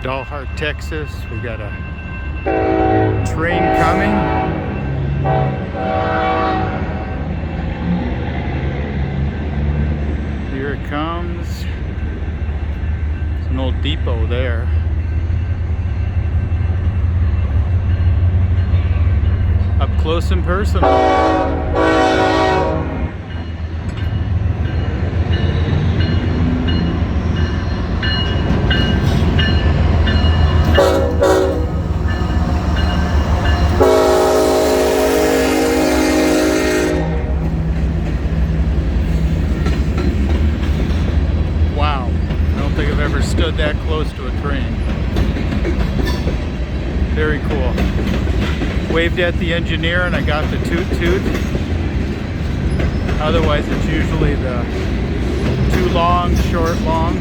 Dalhart, Texas. We got a train coming. Here it comes. It's an old depot there. Up close and personal. Wow, I don't think I've ever stood that close to a train. Very cool. Waved at the engineer and I got the toot toot. Otherwise it's usually the too long, short, long.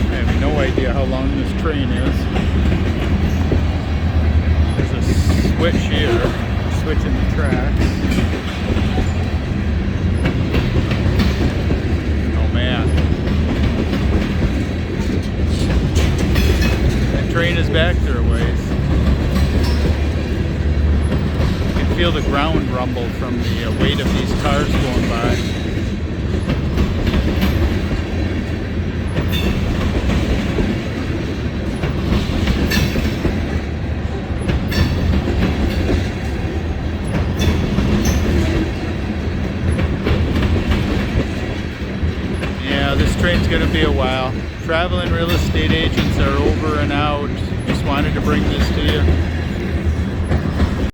I have no idea how long this train is. There's a switch here, switching the tracks. Train is back there a ways. You can feel the ground rumble from the weight of these cars going by. Yeah, this train's gonna be a while. Traveling real estate agents are over and out. Just wanted to bring this to you.